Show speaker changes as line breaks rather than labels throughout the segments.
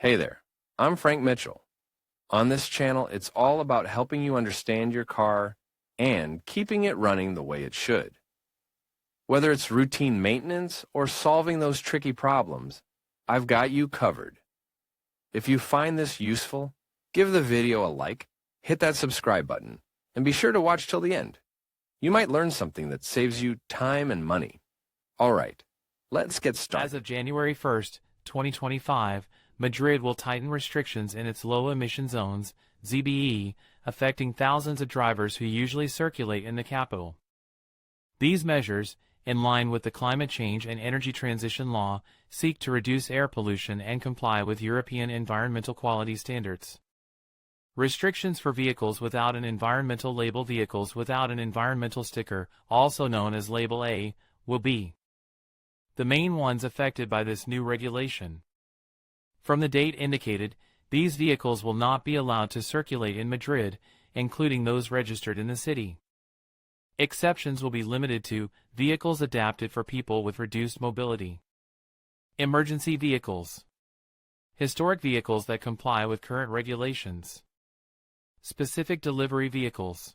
Hey there, I'm Frank Mitchell. On this channel, it's all about helping you understand your car and keeping it running the way it should. Whether it's routine maintenance or solving those tricky problems, I've got you covered. If you find this useful, give the video a like, hit that subscribe button, and be sure to watch till the end. You might learn something that saves you time and money. All right, let's get started.
As of January 1st, 2025, Madrid will tighten restrictions in its low-emission zones, ZBE, affecting thousands of drivers who usually circulate in the capital. These measures, in line with the Climate Change and Energy Transition Law, seek to reduce air pollution and comply with European environmental quality standards. Restrictions for vehicles without an environmental label. Vehicles without an environmental sticker, also known as Label A, will be the main ones affected by this new regulation. From the date indicated, these vehicles will not be allowed to circulate in Madrid, including those registered in the city. Exceptions will be limited to vehicles adapted for people with reduced mobility, emergency vehicles, historic vehicles that comply with current regulations, specific delivery vehicles.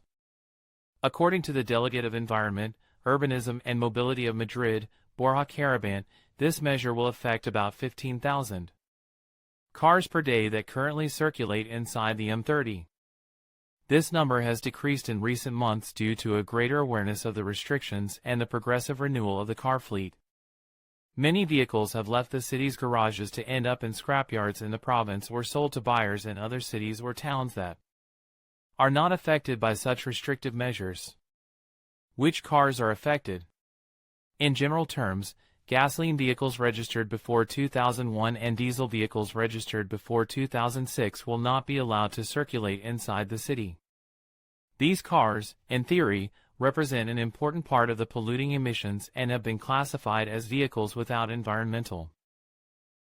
According to the Delegate of Environment, Urbanism and Mobility of Madrid, Borja Carabant, this measure will affect about 15,000 cars per day that currently circulate inside the M30. This number has decreased in recent months due to a greater awareness of the restrictions and the progressive renewal of the car fleet. Many vehicles have left the city's garages to end up in scrapyards in the province or sold to buyers in other cities or towns that are not affected by such restrictive measures. Which cars are affected? In general terms, gasoline vehicles registered before 2001 and diesel vehicles registered before 2006 will not be allowed to circulate inside the city. These cars, in theory, represent an important part of the polluting emissions and have been classified as vehicles without environmental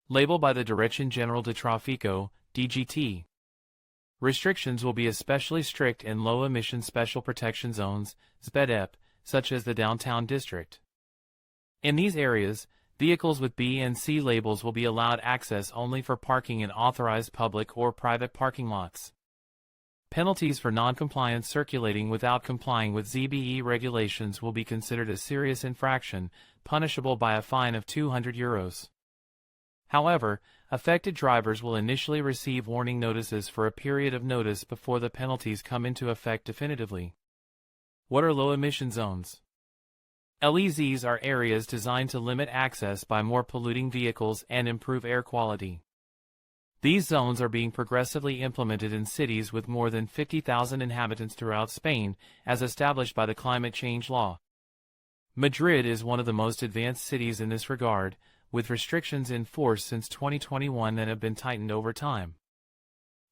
label by the Dirección General de Tráfico, DGT. Restrictions will be especially strict in low-emission special protection zones, SPEDEP, such as the downtown district. In these areas, vehicles with B and C labels will be allowed access only for parking in authorized public or private parking lots. Penalties for non-compliance circulating without complying with ZBE regulations will be considered a serious infraction, punishable by a fine of €200. However, affected drivers will initially receive warning notices for a period of notice before the penalties come into effect definitively. What are low-emission zones? LEZs are areas designed to limit access by more polluting vehicles and improve air quality. These zones are being progressively implemented in cities with more than 50,000 inhabitants throughout Spain, as established by the Climate Change Law. Madrid is one of the most advanced cities in this regard, with restrictions in force since 2021 that have been tightened over time.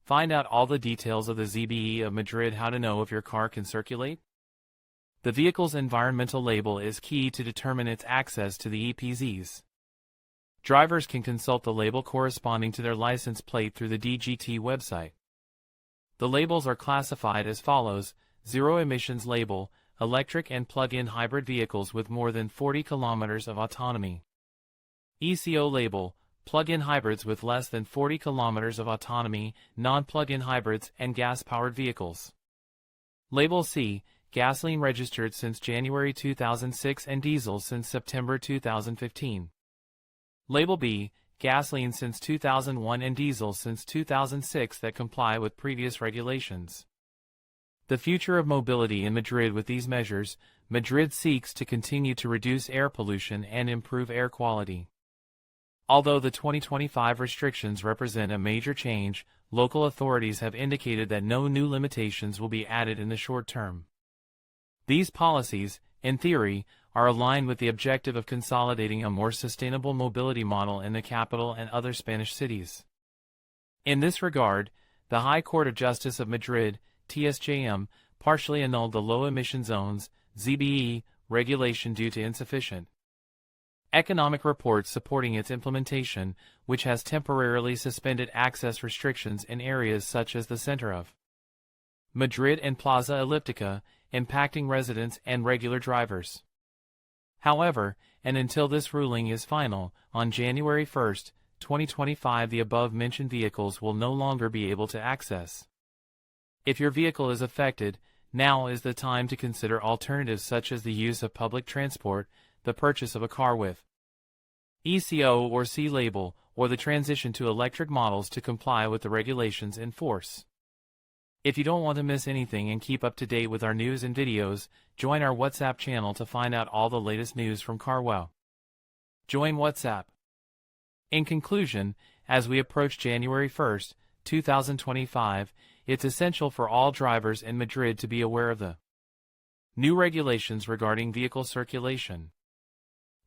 Find out all the details of the ZBE of Madrid. How to know if your car can circulate? The vehicle's environmental label is key to determine its access to the EPZs. Drivers can consult the label corresponding to their license plate through the DGT website. The labels are classified as follows: zero emissions label, electric and plug-in hybrid vehicles with more than 40 kilometers of autonomy. ECO label, plug-in hybrids with less than 40 kilometers of autonomy, non-plug-in hybrids and gas-powered vehicles. Label C, gasoline registered since January 2006 and diesel since September 2015. Label B, gasoline since 2001 and diesel since 2006 that comply with previous regulations. The future of mobility in Madrid. With these measures, Madrid seeks to continue to reduce air pollution and improve air quality. Although the 2025 restrictions represent a major change, local authorities have indicated that no new limitations will be added in the short term. These policies, in theory, are aligned with the objective of consolidating a more sustainable mobility model in the capital and other Spanish cities. In this regard, the High Court of Justice of Madrid, TSJM, partially annulled the low-emission zones, ZBE, regulation due to insufficient economic reports supporting its implementation, which has temporarily suspended access restrictions in areas such as the center of Madrid and Plaza Elliptica, impacting residents and regular drivers. However, and until this ruling is final, on January 1, 2025 the above-mentioned vehicles will no longer be able to access. If your vehicle is affected, now is the time to consider alternatives such as the use of public transport, the purchase of a car with ECO or C label, or the transition to electric models to comply with the regulations in force. If you don't want to miss anything and keep up to date with our news and videos, join our WhatsApp channel to find out all the latest news from CarWow. Join WhatsApp. In conclusion, as we approach January 1st, 2025, it's essential for all drivers in Madrid to be aware of the new regulations regarding vehicle circulation.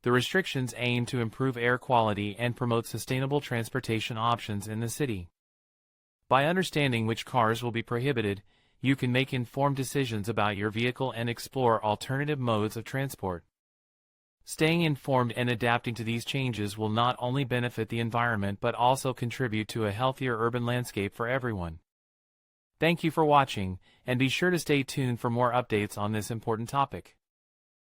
The restrictions aim to improve air quality and promote sustainable transportation options in the city. By understanding which cars will be prohibited, you can make informed decisions about your vehicle and explore alternative modes of transport. Staying informed and adapting to these changes will not only benefit the environment but also contribute to a healthier urban landscape for everyone. Thank you for watching, and be sure to stay tuned for more updates on this important topic.